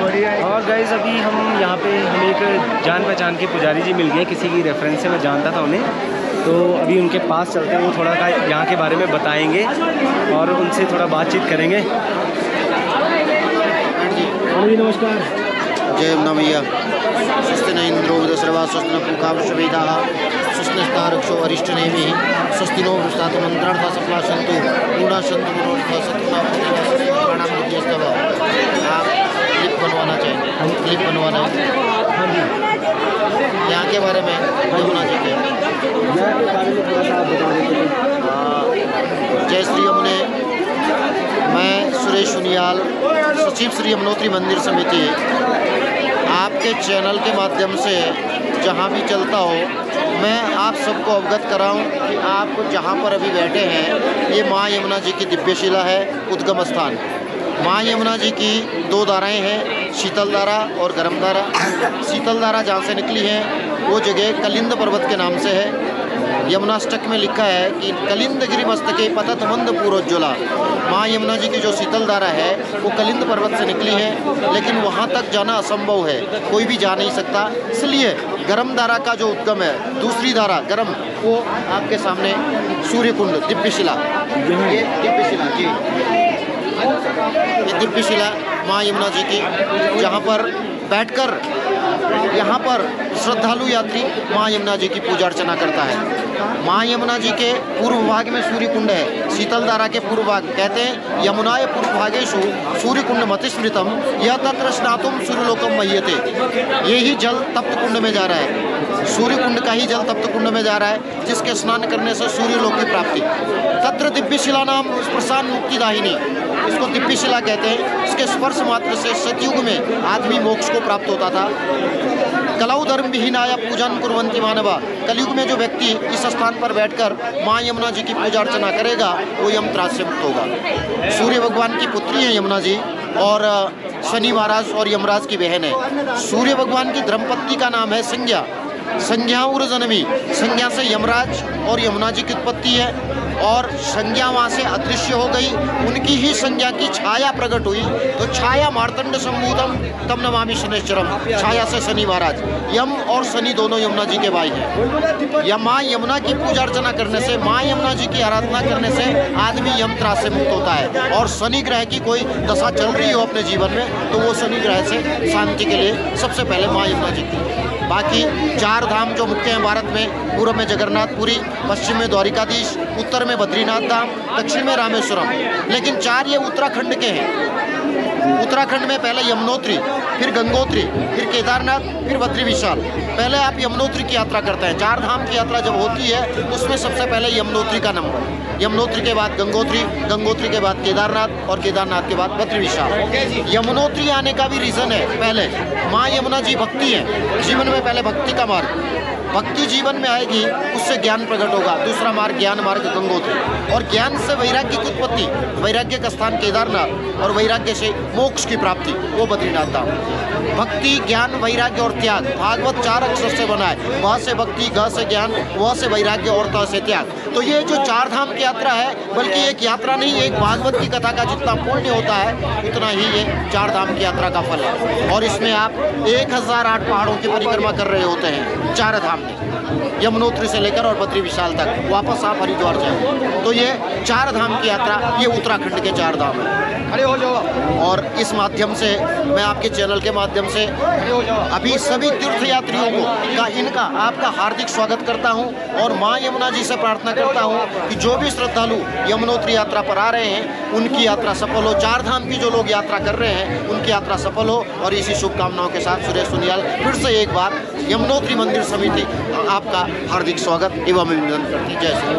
और गाइज़ अभी हम यहाँ पे हमें एक जान पहचान के पुजारी जी मिल गए, किसी की रेफरेंस से मैं जानता था उन्हें, तो अभी उनके पास चलते हैं, वो थोड़ा का यहाँ के बारे में बताएंगे और उनसे थोड़ा बातचीत करेंगे। जी नमस्कार। जय यमुना मैया। स्वस्ति न इंद्रो वृधश्रवा स्वस्ति न पूषा वृषभेदाः स्वस्ति नस्तारक्षो अरिष्टनेमिः स्वस्ति नो वृषात् मंत्रार्था सफला सन्तु पूर्णा सन्तु मनोरथा शत्रुना प्रणाम नित्यस्तव। आप क्लिप बनवाना चाहेंगे? क्लिप बनवाना है। हाँ जी, यहाँ के बारे में क्या होना चाहिए? जय श्री यमुने। मैं सुरेश सुनियाल, सचिव श्री यमुनोत्री मंदिर समिति, आपके चैनल के माध्यम से जहाँ भी चलता हो मैं आप सबको अवगत कराऊं कि आप जहाँ पर अभी बैठे हैं ये माँ यमुना जी की दिव्य शिला है, उद्गम स्थान। माँ यमुना जी की दो धाराएं हैं, शीतल धारा और गर्म धारा। शीतल धारा जहाँ से निकली है वो जगह कलिंद पर्वत के नाम से है। यमुनाष्टक में लिखा है कि कलिंद गिरिमस्तके पतत मंद पूर्वोज्ज्वला। माँ यमुना जी की जो शीतल धारा है वो कलिंद पर्वत से निकली है, लेकिन वहाँ तक जाना असंभव है, कोई भी जा नहीं सकता। इसलिए गर्म धारा का जो उद्गम है, दूसरी धारा गर्म, वो आपके सामने सूर्य कुंड दिव्य शिला, ये दिव्य शिला जी, ये दिव्य शिला माँ यमुना जी की, जहाँ पर बैठकर यहाँ पर श्रद्धालु यात्री माँ यमुना जी की पूजा अर्चना करता है। माँ यमुना जी के पूर्व भाग में सूर्य कुंड है। शीतल धारा के पूर्व भाग कहते हैं यमुनाय पूर्व भागेशु सूर्य कुंड मतिस्मृतम यह तत्र स्नातुम सूर्यलोकम मह्यते। ये ही जल तप्त कुंड में जा रहा है, सूर्य कुंड का ही जल तप्त कुंड में जा रहा है, जिसके स्नान करने से सूर्यलोक की प्राप्ति। तत्र दिव्य शिला नाम प्रसान मुक्तिदायिनी, इसको दिव्य शिला कहते हैं। इसके स्पर्श मात्र से सतयुग में आदमी मोक्ष को प्राप्त होता था। कलौ धर्म विहीनाया पूजन कुर्वन्ति मानवा। कलयुग में जो व्यक्ति इस स्थान पर बैठकर माँ यमुना जी की पूजा अर्चना करेगा वो यम त्रास से मुक्त होगा। सूर्य भगवान की पुत्री है यमुना जी और शनि महाराज और यमराज की बहन है। सूर्य भगवान की धर्मपत्नी का नाम है संज्ञा। संज्ञा उर्जनमी, संज्ञा से यमराज और यमुना जी की उत्पत्ति है और संज्ञा वहाँ से अदृश्य हो गई, उनकी ही संज्ञा की छाया प्रकट हुई, तो छाया मार्तंड संभूतम तम नमामि शनैश्चरम। छाया से शनि महाराज, यम और शनि दोनों यमुना जी के भाई हैं। माँ यमुना की पूजा अर्चना करने से, माँ यमुना जी की आराधना करने से आदमी यम त्रास से मुक्त होता है। और शनि ग्रह की कोई दशा चल रही हो अपने जीवन में तो वो शनि ग्रह से शांति के लिए सबसे पहले माँ यमुना जी की। बाकी चार धाम जो मुख्य हैं भारत में, पूर्व में जगन्नाथपुरी, पश्चिम में द्वारिकाधीश, उत्तर में बद्रीनाथ धाम, दक्षिण में रामेश्वरम, लेकिन चार ये उत्तराखंड के हैं। उत्तराखंड में पहले यमुनोत्री, फिर गंगोत्री, फिर केदारनाथ, फिर बद्री विशाल। पहले आप यमुनोत्री की यात्रा करते हैं। चार धाम की यात्रा जब होती है उसमें सबसे पहले यमुनोत्री का नंबर, यमुनोत्री के बाद गंगोत्री, गंगोत्री के बाद केदारनाथ और केदारनाथ के बाद बद्री विशाल। यमुनोत्री आने का भी रीज़न है, पहले माँ यमुना जी भक्ति है, जीवन में पहले भक्ति का मार्ग, भक्ति जीवन में आएगी उससे ज्ञान प्रकट होगा। दूसरा मार्ग ज्ञान मार्ग गंगोत्री, और ज्ञान से वैराग्य की उत्पत्ति, वैराग्य का स्थान केदारनाथ, और वैराग्य से मोक्ष की प्राप्ति वो बद्रीनाथ धाम। भक्ति, ज्ञान, वैराग्य और त्याग, भागवत चार अक्षर से बना है, व से भक्ति, ग से ज्ञान, व से वैराग्य और त से त्याग। तो ये जो चार धाम की यात्रा है, बल्कि एक यात्रा नहीं, एक भागवत की कथा का जितना पुण्य होता है उतना ही ये चार धाम की यात्रा का फल है। और इसमें आप 1008 पहाड़ों की परिक्रमा कर रहे होते हैं चार धाम में, यमुनोत्री से लेकर और बद्री विशाल तक, वापस आप हरिद्वार जाएं। तो ये चार धाम की यात्रा, ये उत्तराखंड के चार धाम है। अरे हो जाओ। और इस माध्यम से मैं आपके चैनल के माध्यम से अभी सभी तीर्थयात्रियों को इनका आपका हार्दिक स्वागत करता हूं और माँ यमुना जी से प्रार्थना करता हूं कि जो भी श्रद्धालु यमुनोत्री यात्रा पर आ रहे हैं उनकी यात्रा सफल हो। चार धाम की जो लोग यात्रा कर रहे हैं उनकी यात्रा सफल हो। और इसी शुभकामनाओं के साथ सुरेश सुनियाल फिर से एक बार यमुनोत्री मंदिर समिति आपका हार्दिक स्वागत एवं अभिनंदन करती। जय श्री।